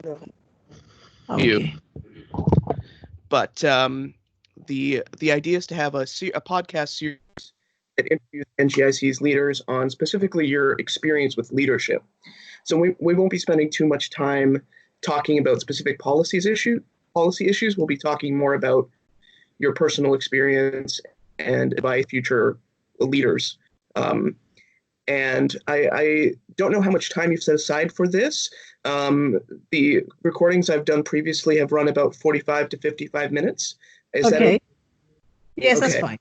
No. Okay. But the idea is to have a podcast series that interviews NGIC's leaders on specifically your experience with leadership. So we won't be spending too much time talking about specific policy issues. We'll be talking more about your personal experience and advice future leaders. And I don't know how much time you've set aside for this. The recordings I've done previously have run about 45 to 55 minutes. Is that okay? Yes, okay. That's fine.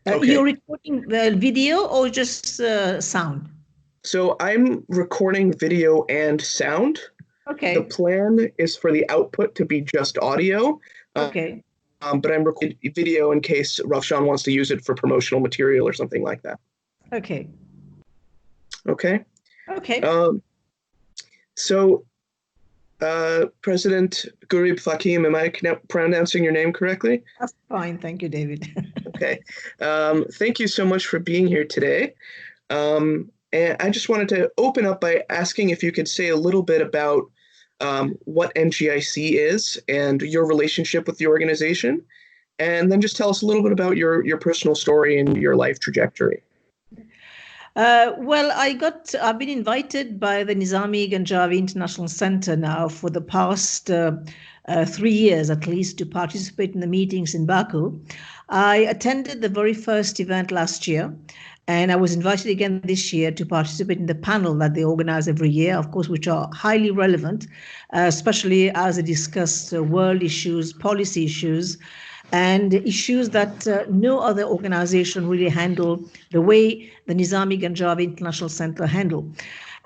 Okay. You're recording video or just sound? So I'm recording video and sound. Okay. The plan is for the output to be just audio. Okay. But I'm recording video in case Rafshan wants to use it for promotional material or something like that. Okay. Okay. Okay. So, President Gurib-Fakim, am I pronouncing your name correctly? That's fine. Thank you, David. Okay. Thank you so much for being here today. And I just wanted to open up by asking if you could say a little bit about what NGIC is and your relationship with the organization, and then just tell us a little bit about your personal story and your life trajectory. Well, I've been invited by the Nizami Ganjavi International Centre now for the past 3 years at least to participate in the meetings in Baku. I attended the very first event last year, and I was invited again this year to participate in the panel that they organize every year, of course, which are highly relevant, especially as they discuss world issues, policy issues, and issues that no other organization really handle the way the Nizami Ganjavi International Centre handle.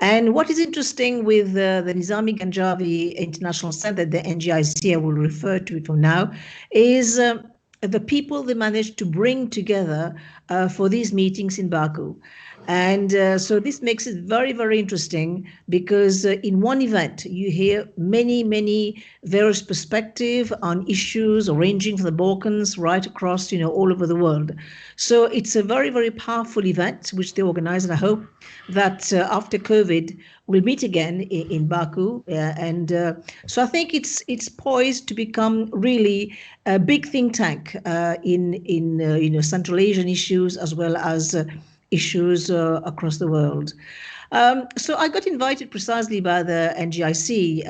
And what is interesting with the Nizami Ganjavi International Centre, the NGIC, I will refer to it from now, is the people they managed to bring together for these meetings in Baku. And so this makes it very, very interesting because in one event, you hear many, many various perspectives on issues ranging from the Balkans right across, all over the world. So it's a very, very powerful event which they organize. And I hope that after COVID, we'll meet again in Baku. So I think it's poised to become really a big think tank in Central Asian issues as well as issues across the world. So I got invited precisely by the NGIC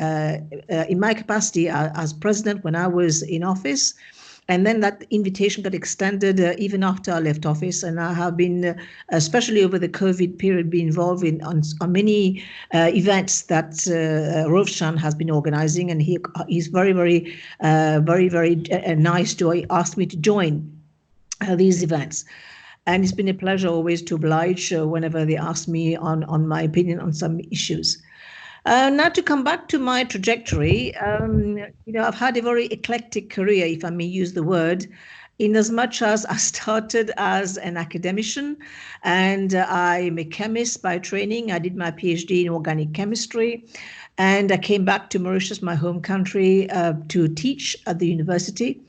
in my capacity as president when I was in office. And then that invitation got extended even after I left office. And I have been, especially over the COVID period, been involved on many events that Rovshan has been organizing. And he's very, very nice to ask me to join these events. And it's been a pleasure always to oblige whenever they ask me on my opinion on some issues. Now to come back to my trajectory, I've had a very eclectic career, if I may use the word, in as much as I started as an academician and I'm a chemist by training. I did my PhD in organic chemistry and I came back to Mauritius, my home country, to teach at the university.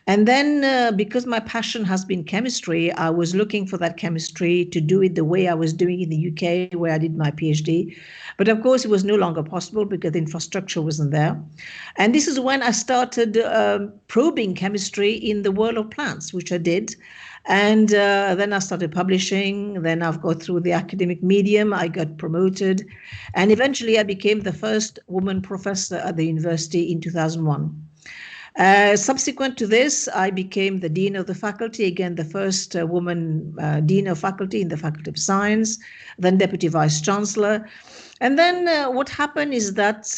And then because my passion has been chemistry, I was looking for that chemistry to do it the way I was doing in the UK, where I did my PhD. But of course, it was no longer possible because the infrastructure wasn't there. And this is when I started probing chemistry in the world of plants, which I did. And then I started publishing. Then I've got through the academic medium. I got promoted. And eventually, I became the first woman professor at the university in 2001. Subsequent to this, I became the Dean of the Faculty, again, the first woman Dean of Faculty in the Faculty of Science, then Deputy Vice Chancellor. And then what happened is that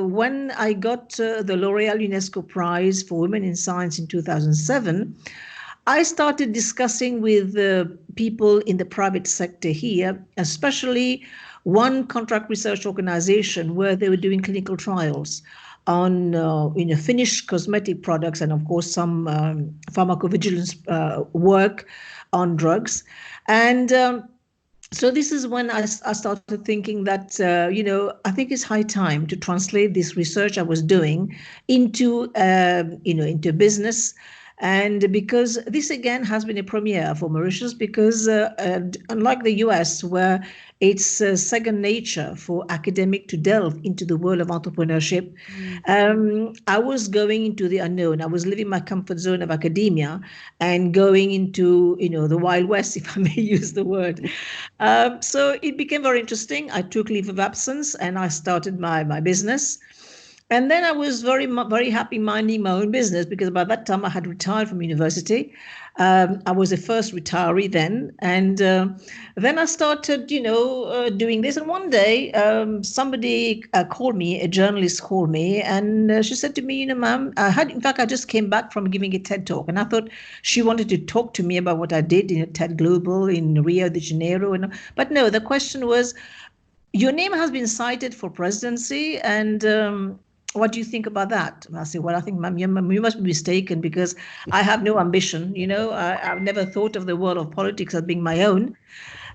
when I got the L'Oréal UNESCO Prize for Women in Science in 2007, I started discussing with people in the private sector here, especially one contract research organization where they were doing clinical trials on finished cosmetic products and, of course, some pharmacovigilance work on drugs. And so this is when I started thinking that, I think it's high time to translate this research I was doing into business And because this again has been a premiere for Mauritius, because unlike the US, where it's second nature for academic to delve into the world of entrepreneurship, I was going into the unknown. I was leaving my comfort zone of academia and going into, the Wild West, if I may use the word. So it became very interesting. I took leave of absence and I started my business. And then I was very happy minding my own business, because by that time I had retired from university. I was the first retiree then. And then I started, doing this. And one day somebody called me, a journalist called me, and she said to me, ma'am, in fact, I just came back from giving a TED talk. And I thought she wanted to talk to me about what I did in TED Global in Rio de Janeiro. But no, the question was, your name has been cited for presidency, and what do you think about that? And I said, well, I think, ma'am, you must be mistaken, because I have no ambition. I've never thought of the world of politics as being my own.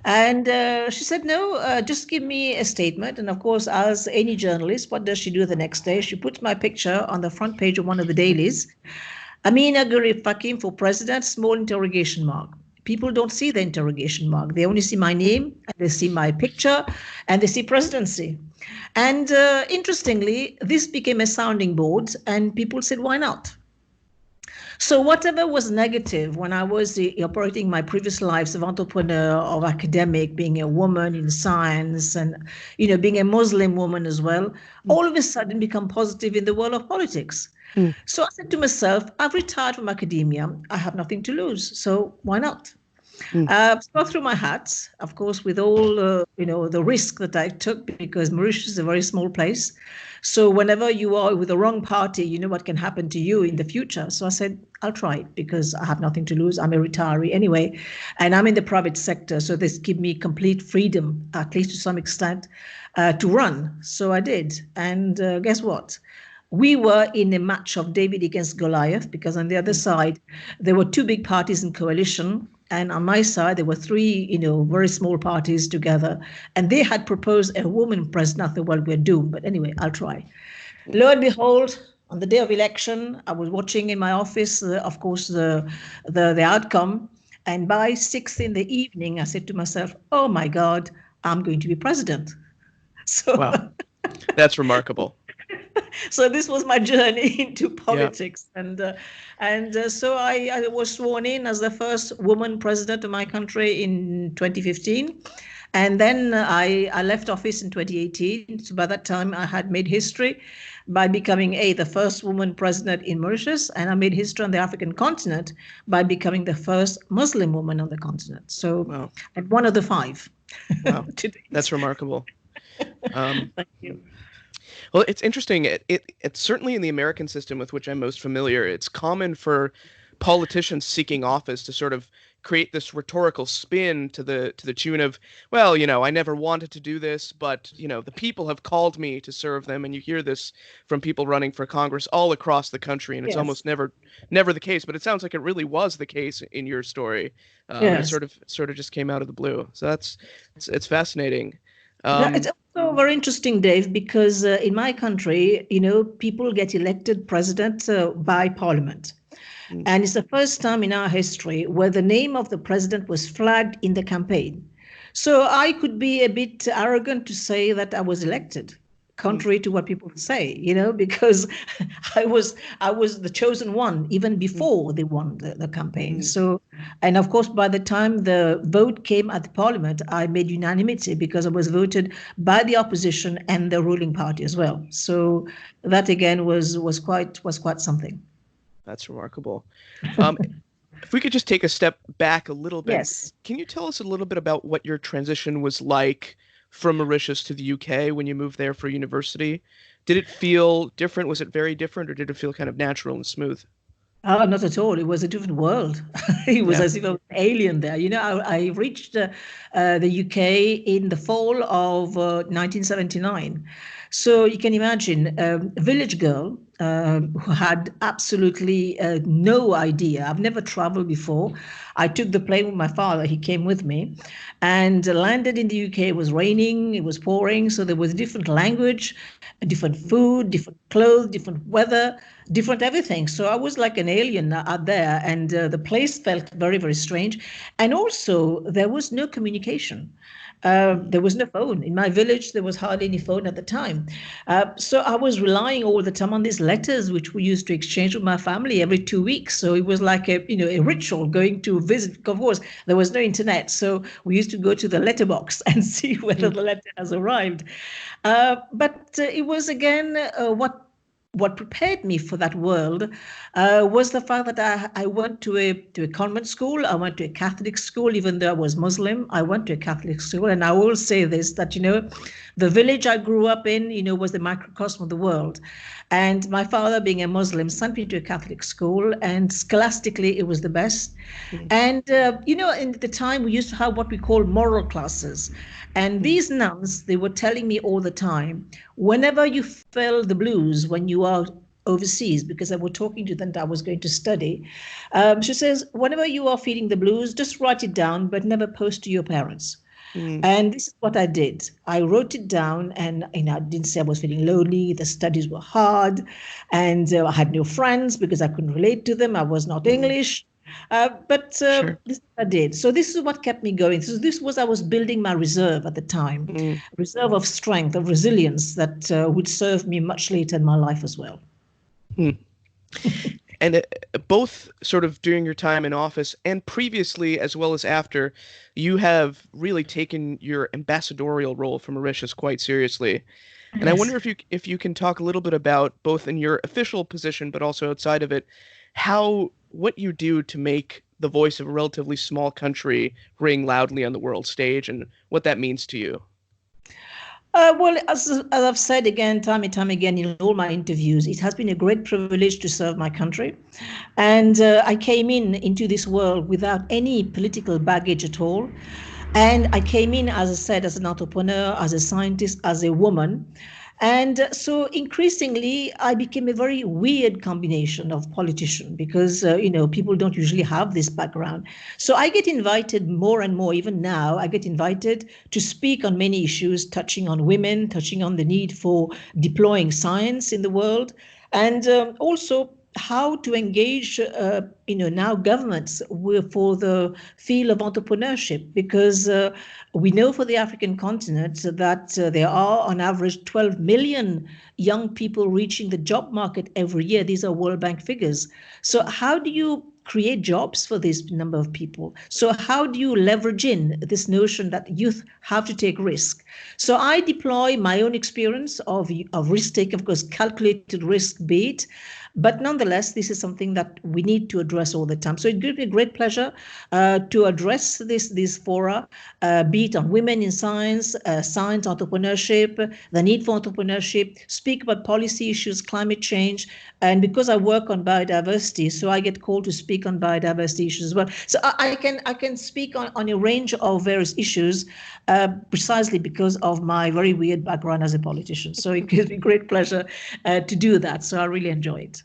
And she said, no, just give me a statement. And of course, as any journalist, what does she do the next day? She puts my picture on the front page of one of the dailies. Amina Gurib-Fakim for president, small interrogation mark. People don't see the interrogation mark. They only see my name, and they see my picture, and they see presidency. And interestingly, this became a sounding board, and people said, why not? So whatever was negative when I was operating my previous lives of entrepreneur, of academic, being a woman in science, and being a Muslim woman as well, all of a sudden become positive in the world of politics. So I said to myself, I've retired from academia. I have nothing to lose. So why not? So I threw my hat, of course, with all, the risk that I took, because Mauritius is a very small place. So whenever you are with the wrong party, you know what can happen to you in the future. So I said, I'll try it, because I have nothing to lose. I'm a retiree anyway, and I'm in the private sector. So this gives me complete freedom, at least to some extent, to run. So I did. And guess what? We were in a match of David against Goliath, because on the other side, there were two big parties in coalition. And on my side, there were three, very small parties together. And they had proposed a woman president. I thought, well, we're doomed. But anyway, I'll try. Lo and behold, on the day of election, I was watching in my office, of course, the outcome. And by 6 p.m, I said to myself, oh, my God, I'm going to be president. So Wow. That's remarkable. So this was my journey into politics. Yeah. And so I was sworn in as the first woman president of my country in 2015. And then I left office in 2018. So by that time, I had made history by becoming the first woman president in Mauritius, and I made history on the African continent by becoming the first Muslim woman on the continent. So wow. I'm one of the 5. Wow, that's remarkable. Thank you. Well, it's interesting. It's certainly in the American system with which I'm most familiar. It's common for politicians seeking office to sort of create this rhetorical spin to the tune of, well, I never wanted to do this, but the people have called me to serve them. And you hear this from people running for Congress all across the country, and it's almost never the case. But it sounds like it really was the case in your story. It sort of just came out of the blue. So it's fascinating. It's also very interesting, Dave, because in my country, people get elected president by parliament. And it's the first time in our history where the name of the president was flagged in the campaign. So I could be a bit arrogant to say that I was elected, contrary to what people say, because I was the chosen one even before they won the campaign. So, and of course, by the time the vote came at the parliament, I made unanimity, because I was voted by the opposition and the ruling party as well. So that again was quite something. That's remarkable. If we could just take a step back a little bit, yes. Can you tell us a little bit about what your transition was like from Mauritius to the UK when you moved there for university? Did it feel different? Was it very different, or did it feel kind of natural and smooth? Not at all. It was a different world. It was as if I was an alien there. I reached the UK in the fall of 1979. So you can imagine a village girl who had absolutely no idea. I've never traveled before. I took the plane with my father. He came with me and landed in the UK. It was raining, it was pouring. So there was different language, different food, different clothes, different weather, different everything. So I was like an alien out there. And the place felt very, very strange. And also, there was no communication. There was no phone. In my village, there was hardly any phone at the time. So I was relying all the time on these letters, which we used to exchange with my family every 2 weeks. So it was like a ritual going to visit. Of course, there was no internet. So we used to go to the letterbox and see whether the letter has arrived. But it was again what prepared me for that world was the fact that I went to a convent school. I went to a Catholic school, even though I was Muslim. I went to a Catholic school, and I will say this, that the village I grew up in, was the microcosm of the world. And my father, being a Muslim, sent me to a Catholic school, and scholastically it was the best. And in the time we used to have what we call moral classes. And these nuns, they were telling me all the time, whenever you feel the blues when you are overseas, because I was talking to them that I was going to study, she says, whenever you are feeling the blues, just write it down, but never post to your parents. And this is what I did. I wrote it down, and I didn't say I was feeling lonely. The studies were hard, and I had no friends because I couldn't relate to them. I was not English. But Sure. this is what I did. So this is what kept me going. So this was, I was building my reserve at the time, reserve of strength, of resilience that would serve me much later in my life as well. And both sort of during your time in office and previously, as well as after, you have really taken your ambassadorial role for Mauritius quite seriously. And I Yes. wonder if you can talk a little bit about, both in your official position but also outside of it, what you do to make the voice of a relatively small country ring loudly on the world stage, and what that means to you. Well, as I've said again, time and time again in all my interviews, it has been a great privilege to serve my country. And I came into this world without any political baggage at all. And I came in, as I said, as an entrepreneur, as a scientist, as a woman. And so increasingly, I became a very weird combination of politician because, people don't usually have this background. So I get invited more and more, even now, I get invited to speak on many issues, touching on women, touching on the need for deploying science in the world, and also how to engage, now governments for the field of entrepreneurship, because we know for the African continent that there are on average 12 million young people reaching the job market every year. These are World Bank figures. So how do you create jobs for this number of people? So how do you leverage in this notion that youth have to take risk? So I deploy my own experience of risk taking, of course, calculated risk, be it. But nonetheless, this is something that we need to address all the time. So it gives me great pleasure to address these fora, be it on women in science, science entrepreneurship, the need for entrepreneurship, speak about policy issues, climate change. And because I work on biodiversity, so I get called to speak on biodiversity issues as well. So I can speak on a range of various issues precisely because of my very weird background as a politician. So it gives me great pleasure to do that. So I really enjoy it.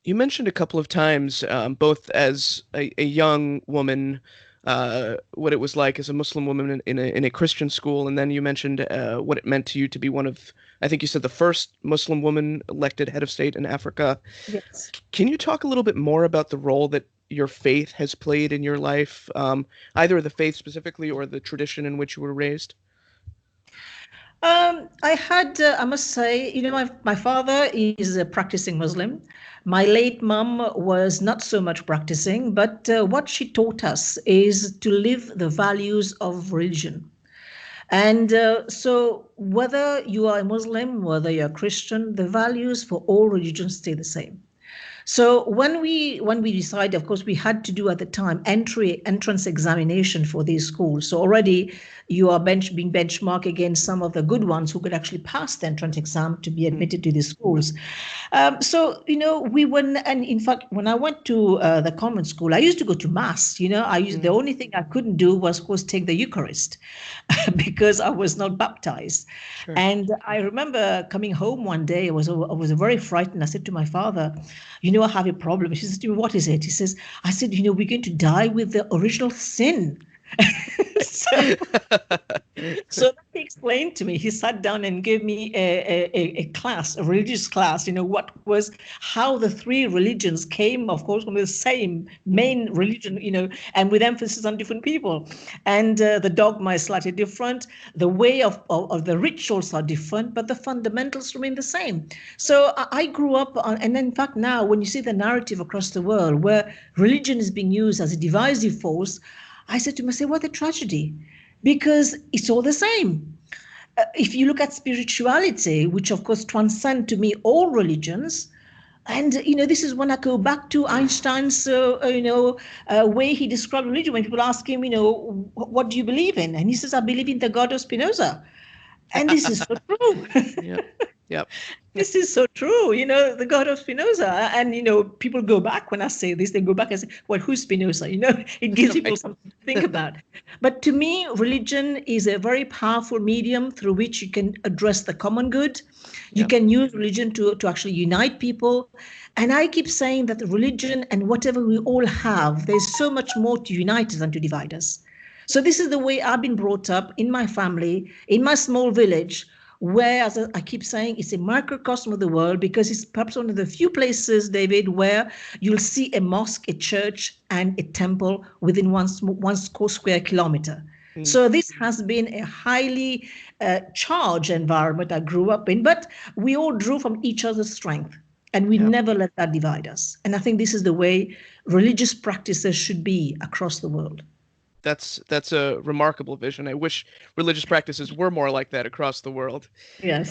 You mentioned a couple of times, both as a young woman, what it was like as a Muslim woman in a Christian school, and then you mentioned what it meant to you to be one of, I think you said, the first Muslim woman elected head of state in Africa. Yes. Can you talk a little bit more about the role that your faith has played in your life, either the faith specifically or the tradition in which you were raised? I must say, my father is a practicing Muslim. My late mum was not so much practicing, but what she taught us is to live the values of religion. And so whether you are a Muslim, whether you're a Christian, the values for all religions stay the same. So when we decided, of course, we had to do at the time entrance examination for these schools. So already you are being benchmarked against some of the good ones who could actually pass the entrance exam to be admitted to these schools. So we went, and in fact, when I went to the convent school, I used to go to mass. The only thing I couldn't do was, of course, take the Eucharist because I was not baptized. Sure. And I remember coming home one day. I was very frightened. I said to my father, I have a problem. He says to me, what is it? He says, I said, we're going to die with the original sin. so, so that he explained to me. He sat down and gave me a class, a religious class, how the three religions came, of course, from the same main religion, and with emphasis on different people. And the dogma is slightly different. The way of the rituals are different, but the fundamentals remain the same. So I grew up on, and in fact, now when you see the narrative across the world where religion is being used as a divisive force, I said to myself, what a tragedy, because it's all the same. If you look at spirituality, which of course transcend to me all religions, and this is when I go back to Einstein's way he described religion. When people ask him, what do you believe in? And he says, I believe in the God of Spinoza. And this is so true. Yep. This is so true, the God of Spinoza. And, people go back when I say this, they go back and say, well, who's Spinoza? It gives people something to think about. But to me, religion is a very powerful medium through which you can address the common good. You can use religion to actually unite people. And I keep saying that religion and whatever we all have, there's so much more to unite us than to divide us. So this is the way I've been brought up in my family, in my small village, where, as I keep saying, it's a microcosm of the world, because it's perhaps one of the few places, David, where you'll see a mosque, a church, and a temple within one square kilometer. So this has been a highly charged environment I grew up in, but we all drew from each other's strength, and we never let that divide us. And I think this is the way religious practices should be across the world. That's a remarkable vision. I wish religious practices were more like that across the world. Yes.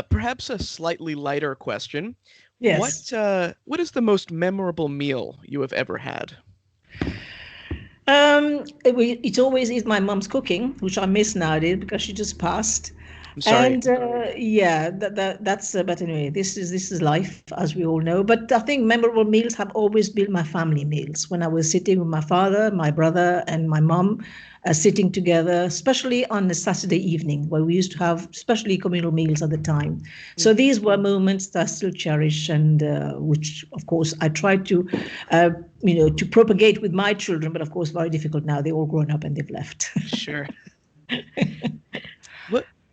Perhaps a slightly lighter question. Yes. What is the most memorable meal you have ever had? It always is my mom's cooking, which I miss nowadays because she just passed. I'm sorry. And that's. But anyway, this is life, as we all know. But I think memorable meals have always been my family meals. When I was sitting with my father, my brother, and my mom, sitting together, especially on a Saturday evening, where we used to have especially communal meals at the time. So these were moments that I still cherish, and which, of course, I tried to, to propagate with my children. But of course, very difficult now. They're all grown up and they've left. Sure.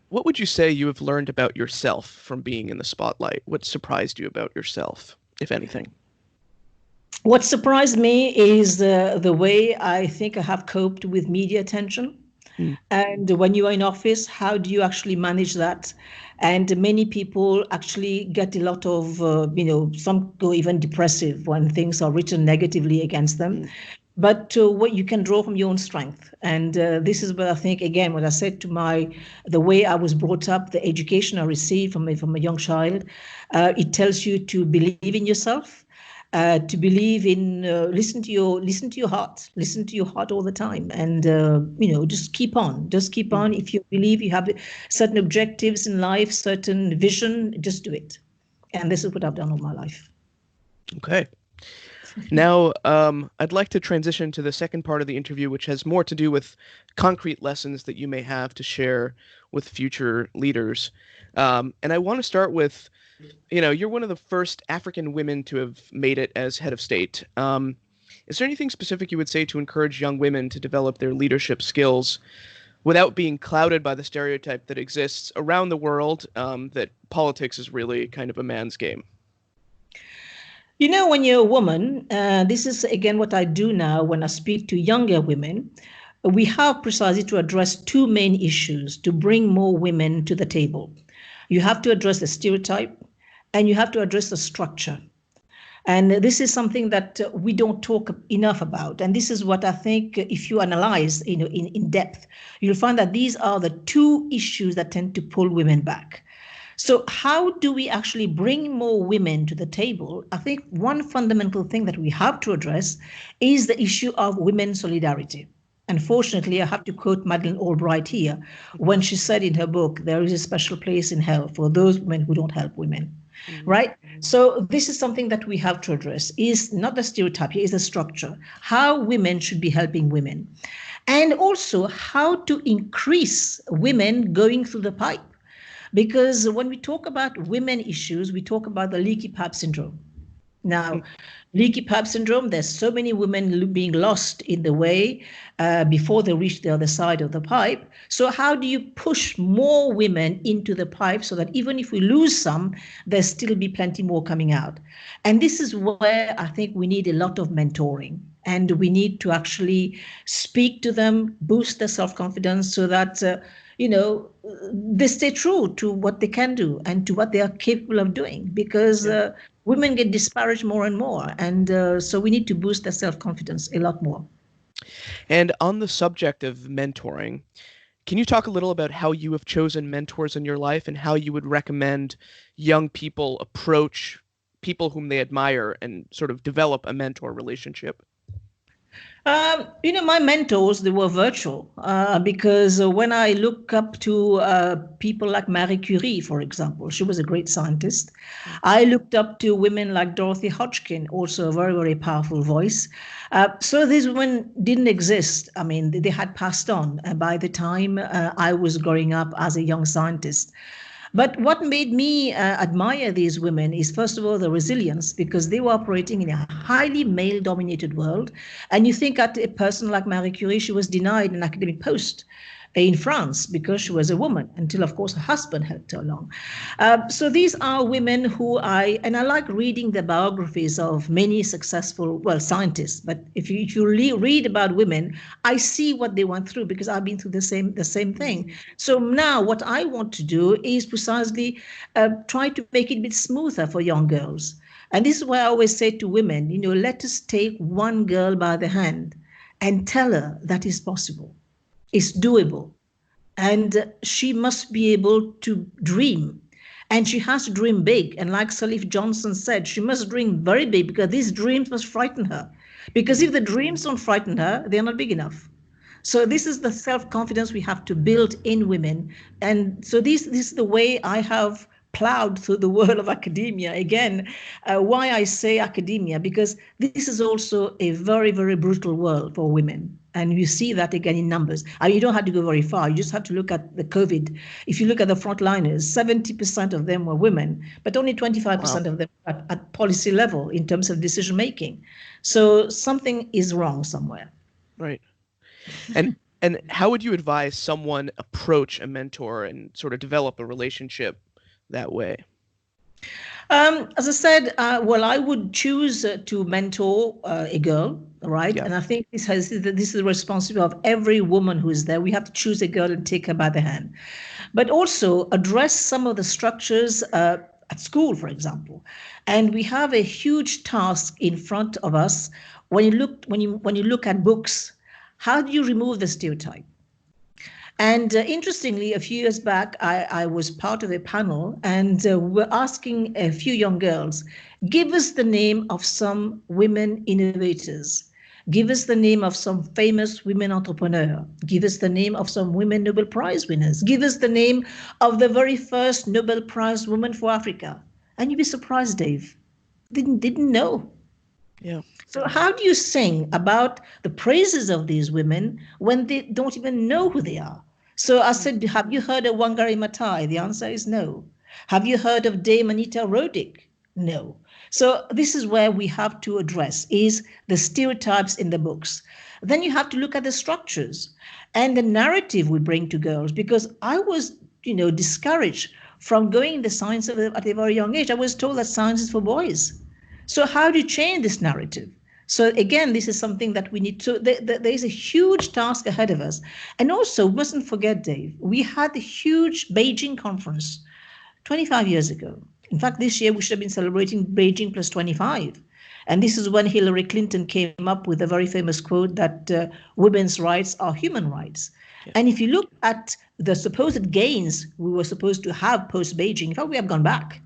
What would you say you have learned about yourself from being in the spotlight? What surprised you about yourself, if anything? What surprised me is the way I think I have coped with media attention. And when you are in office, how do you actually manage that? And many people actually get a lot of, some go even depressive when things are written negatively against them. But what you can draw from your own strength. And this is what I think, again, what I said to the way I was brought up, the education I received from a young child, it tells you to believe in yourself, to believe in, listen to your heart all the time. And, just keep on. If you believe you have certain objectives in life, certain vision, just do it. And this is what I've done all my life. Okay. Now, I'd like to transition to the second part of the interview, which has more to do with concrete lessons that you may have to share with future leaders. And I want to start with, you're one of the first African women to have made it as head of state. Is there anything specific you would say to encourage young women to develop their leadership skills without being clouded by the stereotype that exists around the world, that politics is really kind of a man's game? When you're a woman, this is, again, what I do now when I speak to younger women. We have precisely to address two main issues to bring more women to the table. You have to address the stereotype, and you have to address the structure. And this is something that we don't talk enough about. And this is what I think, if you analyze in depth, you'll find that these are the two issues that tend to pull women back. So how do we actually bring more women to the table? I think one fundamental thing that we have to address is the issue of women's solidarity. Unfortunately, I have to quote Madeleine Albright here when she said in her book, there is a special place in hell for those women who don't help women. Right? So this is something that we have to address, is not the stereotype, is the structure, how women should be helping women. And also how to increase women going through the pipe. Because when we talk about women issues, we talk about the leaky pipe syndrome. Now, leaky pipe syndrome, there's so many women being lost in the way before they reach the other side of the pipe. So how do you push more women into the pipe so that even if we lose some, there'll still be plenty more coming out? And this is where I think we need a lot of mentoring. And we need to actually speak to them, boost their self-confidence so that they stay true to what they can do and to what they are capable of doing, because women get disparaged more and more. And so we need to boost their self-confidence a lot more. And on the subject of mentoring, can you talk a little about how you have chosen mentors in your life and how you would recommend young people approach people whom they admire and sort of develop a mentor relationship? My mentors, they were virtual because when I look up to people like Marie Curie, for example, she was a great scientist. I looked up to women like Dorothy Hodgkin, also a very, very powerful voice. So these women didn't exist. I mean, they had passed on by the time I was growing up as a young scientist. But what made me admire these women is, first of all, the resilience, because they were operating in a highly male-dominated world. And you think at a person like Marie Curie, she was denied an academic post in France because she was a woman, until, of course, her husband helped her along. So these are women who I like reading the biographies of many successful, scientists. But if you read about women, I see what they went through because I've been through the same thing. So now what I want to do is precisely try to make it a bit smoother for young girls. And this is why I always say to women, let us take one girl by the hand and tell her that is possible. It's doable. And she must be able to dream. And she has to dream big. And like Salif Johnson said, she must dream very big because these dreams must frighten her. Because if the dreams don't frighten her, they're not big enough. So this is the self-confidence we have to build in women. And so this is the way I have plowed through the world of academia. Again, why I say academia, because this is also a very, very brutal world for women. And you see that again in numbers. I mean, you don't have to go very far. You just have to look at the COVID. If you look at the frontliners, 70% of them were women, but only 25% of them at policy level in terms of decision making. So something is wrong somewhere. Right. And how would you advise someone approach a mentor and sort of develop a relationship that way? As I said, I would choose to mentor a girl, right? Yeah. And I think this is the responsibility of every woman who is there. We have to choose a girl and take her by the hand, but also address some of the structures at school, for example. And we have a huge task in front of us when you look at books. How do you remove the stereotype? And interestingly, a few years back, I was part of a panel and we're asking a few young girls, give us the name of some women innovators. Give us the name of some famous women entrepreneurs. Give us the name of some women Nobel Prize winners. Give us the name of the very first Nobel Prize woman for Africa. And you'd be surprised, Dave. Didn't know. Yeah. So how do you sing about the praises of these women when they don't even know who they are? So I said, have you heard of Wangari Maathai? The answer is no. Have you heard of Dame Anita Roddick? No. So this is where we have to address is the stereotypes in the books. Then you have to look at the structures and the narrative we bring to girls, because I was, discouraged from going the science at a very young age. I was told that science is for boys. So how do you change this narrative? So again, this is something that we need to, there is a huge task ahead of us. And also, we mustn't forget, Dave, we had the huge Beijing conference 25 years ago. In fact, this year we should have been celebrating Beijing plus 25. And this is when Hillary Clinton came up with a very famous quote that women's rights are human rights. Yeah. And if you look at the supposed gains we were supposed to have post-Beijing, in fact, we have gone back.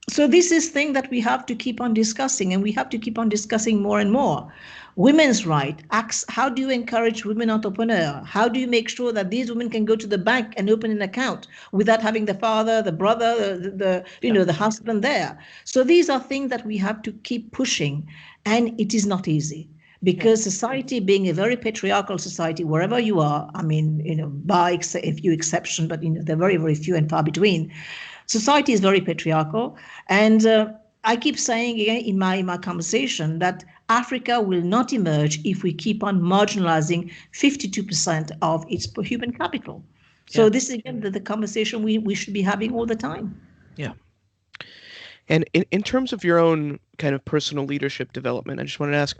So this is thing that we have to keep on discussing, and we have to keep on discussing more and more. Women's right acts. How do you encourage women entrepreneurs? How do you make sure that these women can go to the bank and open an account without having the father, the brother, the husband there? So these are things that we have to keep pushing, and it is not easy because society being a very patriarchal society wherever you are, I mean, by a few exceptions, but they're very, very few and far between. Society is very patriarchal, and I keep saying again in my conversation that Africa will not emerge if we keep on marginalizing 52% of its human capital. So this is again the conversation we should be having all the time. Yeah. And in terms of your own kind of personal leadership development, I just wanted to ask,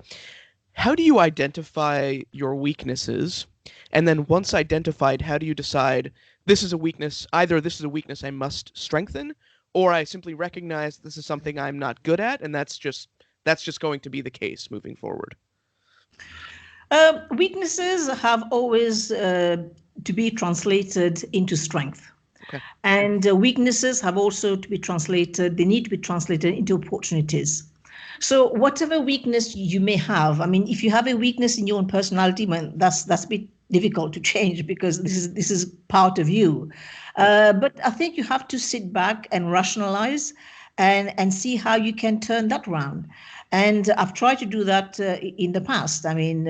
how do you identify your weaknesses? And then once identified, how do you decide this is a weakness, either this is a weakness I must strengthen, or I simply recognize this is something I'm not good at, and that's just going to be the case moving forward? Weaknesses have always to be translated into strength. Okay. And weaknesses have also to be translated, they need to be translated into opportunities. So whatever weakness you may have, I mean, if you have a weakness in your own personality, man, that's a bit difficult to change because this is part of you. But I think you have to sit back and rationalize and see how you can turn that around. And I've tried to do that in the past. I mean,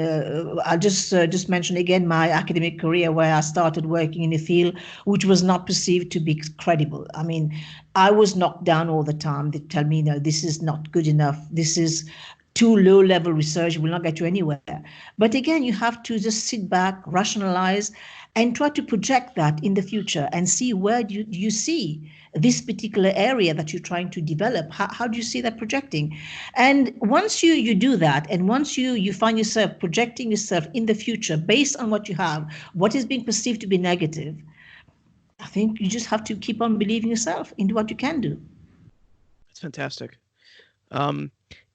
I'll just mention again my academic career where I started working in a field which was not perceived to be credible. I mean, I was knocked down all the time. They tell me, no, this is not good enough. This is too low level research, will not get you anywhere. But again, you have to just sit back, rationalize, and try to project that in the future and see where you see this particular area that you're trying to develop. How do you see that projecting? And once you do that, and once you find yourself projecting yourself in the future based on what you have, what is being perceived to be negative, I think you just have to keep on believing yourself into what you can do. That's fantastic.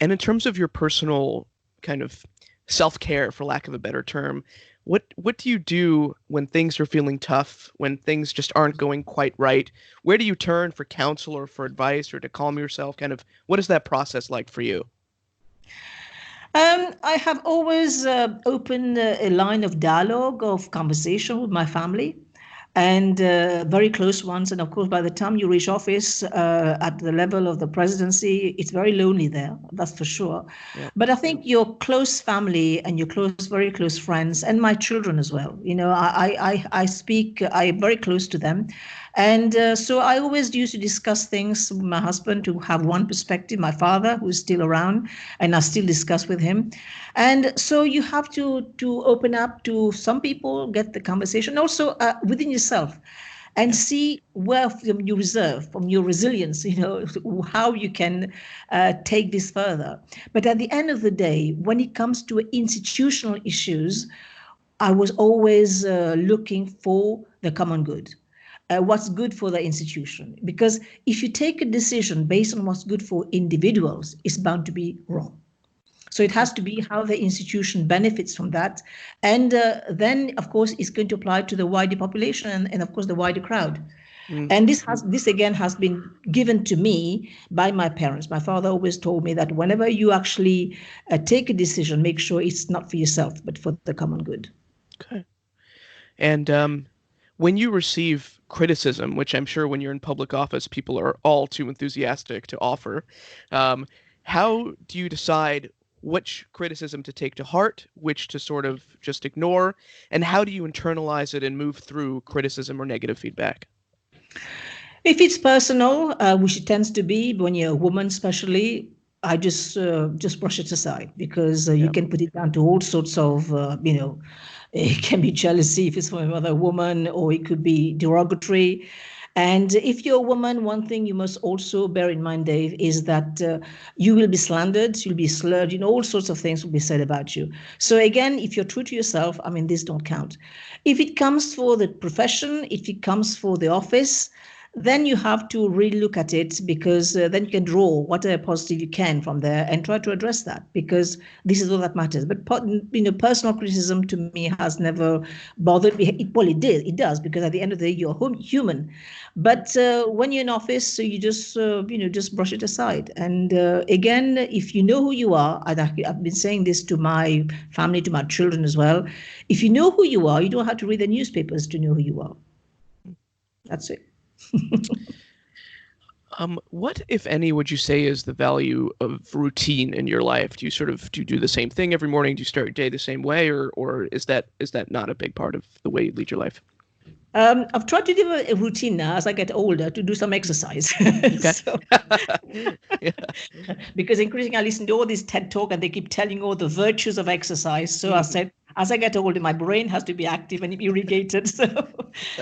And in terms of your personal kind of self-care, for lack of a better term, what do you do when things are feeling tough, when things just aren't going quite right? Where do you turn for counsel or for advice or to calm yourself? Kind of, what is that process like for you? I have always opened a line of dialogue, of conversation with my family, and very close ones. And of course, by the time you reach office at the level of the presidency, it's very lonely there, that's for sure. Yeah. But I think your close family and your very close friends, and my children as well, I'm very close to them. And so I always used to discuss things with my husband to have one perspective, my father, who's still around, and I still discuss with him. And so you have to open up to some people, get the conversation, also within yourself, and see where from your reserve, from your resilience, how you can take this further. But at the end of the day, when it comes to institutional issues, I was always looking for the common good. What's good for the institution. Because if you take a decision based on what's good for individuals, it's bound to be wrong. So it has to be how the institution benefits from that. And then, of course, it's going to apply to the wider population and of course, the wider crowd. And this again has been given to me by my parents. My father always told me that whenever you actually take a decision, make sure it's not for yourself, but for the common good. Okay. And when you receive criticism, which I'm sure when you're in public office, people are all too enthusiastic to offer, how do you decide which criticism to take to heart, which to sort of just ignore, and how do you internalize it and move through criticism or negative feedback? If it's personal, which it tends to be when you're a woman especially, I just brush it aside because you can put it down to all sorts of, it can be jealousy if it's from another woman, or it could be derogatory. And if you're a woman, one thing you must also bear in mind, Dave, is that you will be slandered, you'll be slurred, all sorts of things will be said about you. So again, if you're true to yourself, these don't count. If it comes for the profession, if it comes for the office, then you have to really look at it, because then you can draw whatever positive you can from there and try to address that, because this is all that matters. But personal criticism to me has never bothered me. It does, because at the end of the day you're human. But when you're in office, you just just brush it aside. And again, if you know who you are, and I've been saying this to my family, to my children as well, if you know who you are, you don't have to read the newspapers to know who you are. That's it. What, if any, would you say is the value of routine in your life? Do you do the same thing every morning? Do you start your day the same way, or is that not a big part of the way you lead your life? I've tried to do a routine now as I get older to do some exercise. Yeah. Because increasingly I listen to all these TED Talk and they keep telling all the virtues of exercise. So I said, as I get older, my brain has to be active and irrigated. So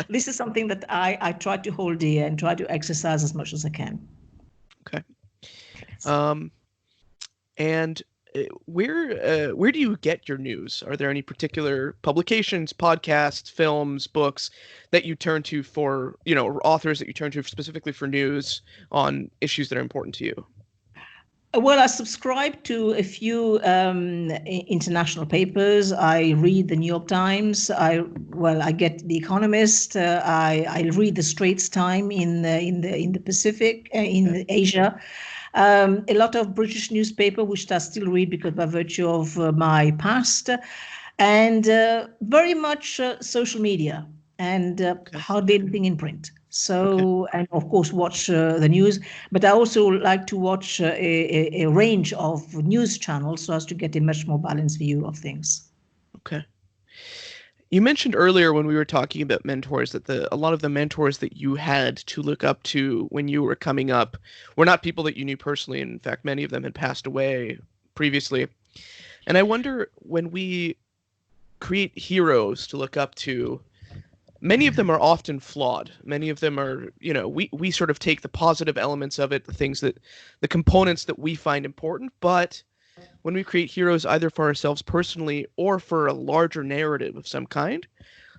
this is something that I try to hold dear and try to exercise as much as I can. Okay. And where do you get your news? Are there any particular publications, podcasts, films, books that you turn to for, authors that you turn to specifically for news on issues that are important to you? Well, I subscribe to a few international papers. I read the New York Times. I get The Economist. I read the Straits Times in the Pacific, in Asia. A lot of British newspaper, which I still read because by virtue of my past, and very much social media, and hardly anything in print. So, and of course, watch the news, but I also like to watch a range of news channels so as to get a much more balanced view of things. Okay. You mentioned earlier when we were talking about mentors that a lot of the mentors that you had to look up to when you were coming up were not people that you knew personally. In fact, many of them had passed away previously. And I wonder, when we create heroes to look up to, many of them are often flawed. Many of them are, we sort of take the positive elements of it, the components that we find important, but when we create heroes either for ourselves personally or for a larger narrative of some kind,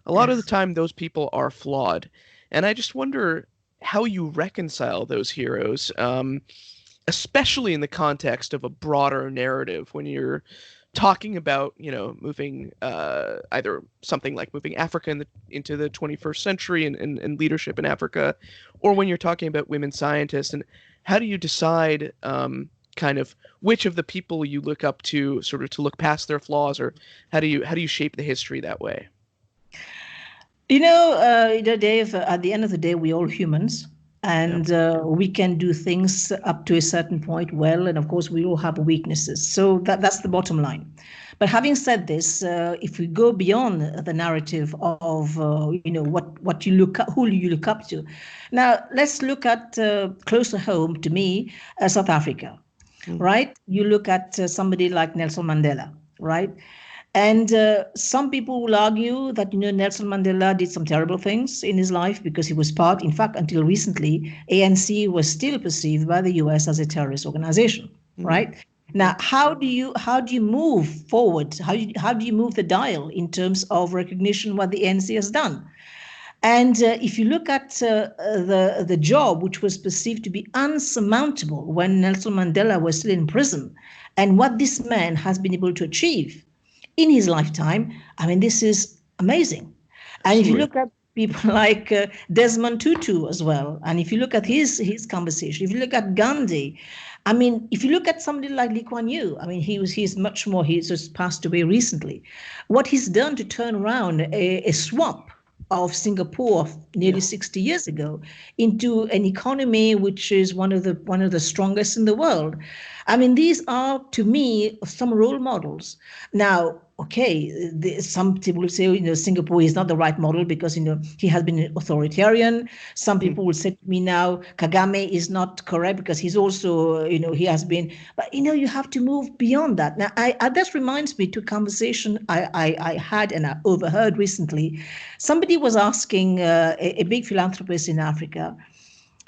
a lot of the time those people are flawed. And I just wonder how you reconcile those heroes, especially in the context of a broader narrative, when you're talking about, moving either something like moving Africa into the 21st century and leadership in Africa, or when you're talking about women scientists. And how do you decide kind of which of the people you look up to sort of to look past their flaws, or how do you shape the history that way? Dave, at the end of the day, we're all humans, and we can do things up to a certain point well, and of course we all have weaknesses. So that's the bottom line. But having said this, if we go beyond the narrative of what you look up, who you look up to, now let's look at closer home to me, South Africa. Right? You look at somebody like Nelson Mandela, right? And some people will argue that, Nelson Mandela did some terrible things in his life because he was in fact, until recently, ANC was still perceived by the US as a terrorist organization, right? Now, how do you move forward? How do you move the dial in terms of recognition what the ANC has done? And if you look at the job, which was perceived to be unsurmountable when Nelson Mandela was still in prison, and what this man has been able to achieve in his lifetime, I mean, this is amazing. And if you look at people like Desmond Tutu as well, and if you look at his conversation, if you look at Gandhi, I mean, if you look at somebody like Lee Kuan Yew, I mean, he's just passed away recently. What he's done to turn around a swamp of Singapore nearly 60 years ago into an economy which is one of the strongest in the world. I mean, these are, to me, some role models. Now, some people will say, Singapore is not the right model because, he has been authoritarian. Some people will say to me now, Kagame is not correct because he's also, he has been, but, you have to move beyond that. Now, that reminds me to a conversation I had and I overheard recently. Somebody was asking a big philanthropist in Africa,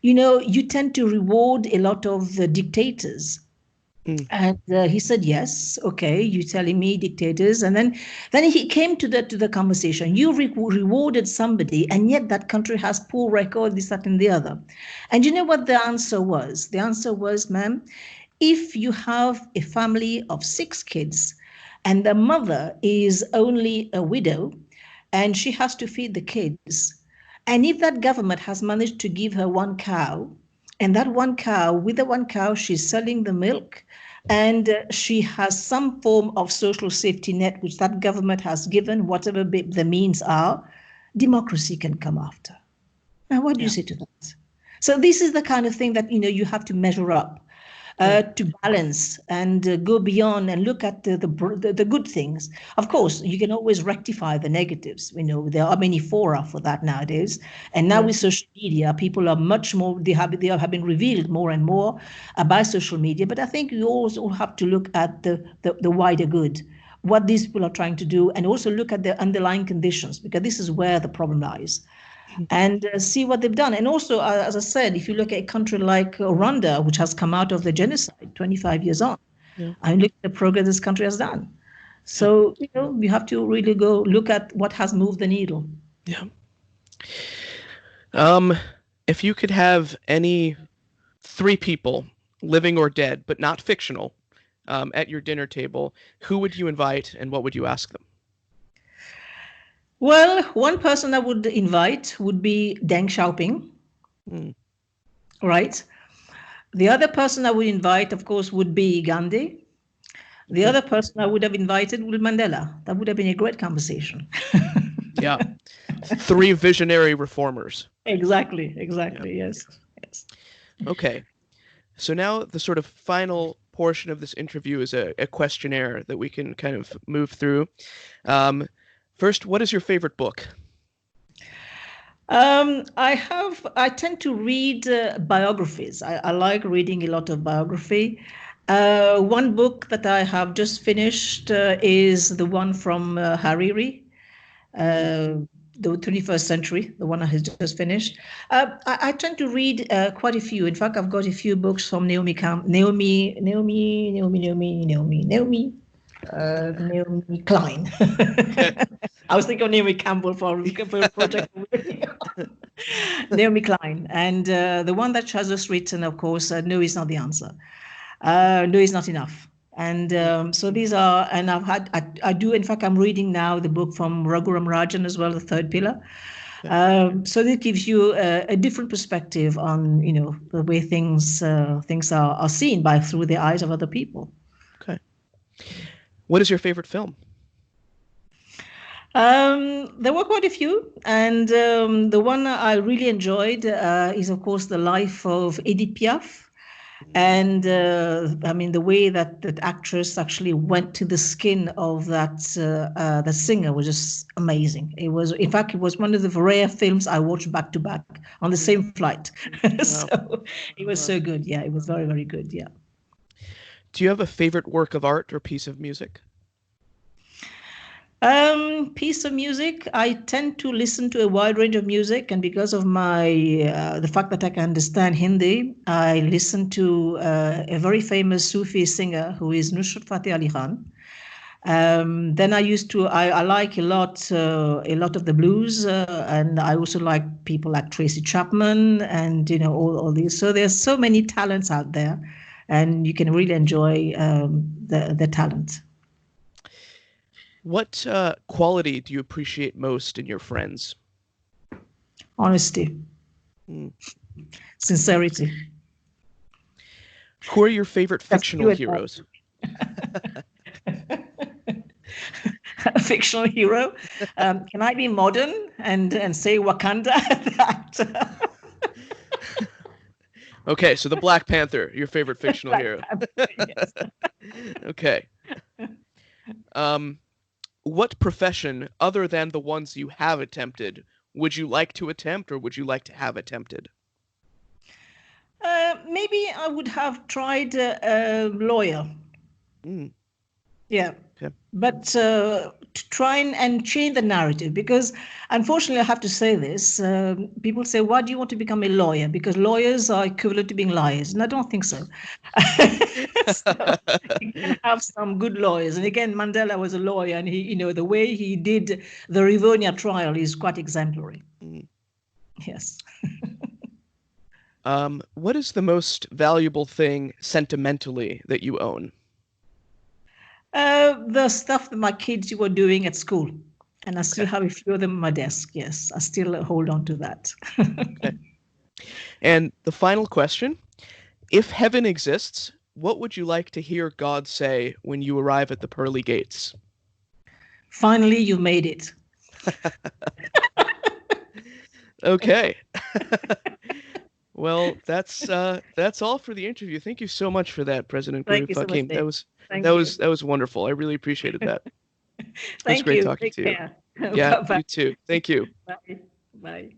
you tend to reward a lot of the dictators And he said, yes, okay, you're telling me dictators. And then he came to the conversation. You rewarded somebody, and yet that country has poor record, this, that, and the other. And you know what the answer was? The answer was, ma'am, if you have a family of 6 kids and the mother is only a widow and she has to feed the kids, and if that government has managed to give her 1 cow, and that 1 cow, with the 1 cow, she's selling the milk, and she has some form of social safety net, which that government has given, whatever the means are, democracy can come after. Now, what do you say to that? So this is the kind of thing that, you have to measure up. To balance and go beyond and look at the good things. Of course, you can always rectify the negatives. There are many fora for that nowadays. And now with social media, people are much more, they have been revealed more and more by social media. But I think you also have to look at the wider good, what these people are trying to do, and also look at the underlying conditions, because this is where the problem lies. And see what they've done. And also, as I said, if you look at a country like Rwanda, which has come out of the genocide 25 years on, I look at the progress this country has done. So, you have to really go look at what has moved the needle. Yeah. If you could have any 3 people, living or dead, but not fictional, at your dinner table, who would you invite and what would you ask them? Well, one person I would invite would be Deng Xiaoping, right? The other person I would invite, of course, would be Gandhi. The other person I would have invited would be Mandela. That would have been a great conversation. Yeah. 3 visionary reformers. Exactly. Yes. Okay. So now the sort of final portion of this interview is a questionnaire that we can kind of move through. First, what is your favorite book? I tend to read biographies. I like reading a lot of biography. One book that I have just finished is the one from Hariri, the 21st century, the one I have just finished. I tend to read quite a few. In fact, I've got a few books from Naomi Klein. I was thinking of Naomi Campbell for a project. Naomi Klein. And the one that she has just written, of course, No is not the answer. No is not enough. And so these are, and I do, in fact, I'm reading now the book from Raghuram Rajan as well, The Third Pillar. So that gives you a different perspective on, the way things are seen through the eyes of other people. Okay. What is your favorite film? There were quite a few, and the one I really enjoyed is, of course, the life of Edith Piaf. And the way that actress actually went to the skin of that the singer was just amazing. It was one of the rare films I watched back to back on the same flight. So it was so good. Yeah, it was very, very good. Yeah. Do you have a favorite work of art or piece of music? Piece of music, I tend to listen to a wide range of music, and because of my the fact that I can understand Hindi, I listen to a very famous Sufi singer who is Nusrat Fateh Ali Khan. Then I like a lot of the blues, and I also like people like Tracy Chapman and all these. So there's so many talents out there, and you can really enjoy the talent. What quality do you appreciate most in your friends? Honesty. Sincerity. Who are your favorite fictional heroes? A fictional hero? Can I be modern and say Wakanda? Okay, so the Black Panther, your favorite fictional hero. Yes. Okay. What profession, other than the ones you have attempted, would you like to attempt, or would you like to have attempted? Maybe I would have tried a lawyer. Yeah, but to try and change the narrative, because unfortunately I have to say this, people say, why do you want to become a lawyer? Because lawyers are equivalent to being liars, and I don't think so. So you can have some good lawyers, and again, Mandela was a lawyer, and he, the way he did the Rivonia trial is quite exemplary. Yes. What is the most valuable thing sentimentally that you own? The stuff that my kids were doing at school, and I still have a few of them on my desk. Yes, I still hold on to that. Okay. And the final question, if heaven exists, what would you like to hear God say when you arrive at the pearly gates? Finally, you made it. Okay. Well, that's all for the interview. Thank you so much for that, President Gurib-Fakim. That was wonderful. I really appreciated that. It was great talking to you. Care. Yeah, Bye-bye. you too. Thank you. Bye. Bye.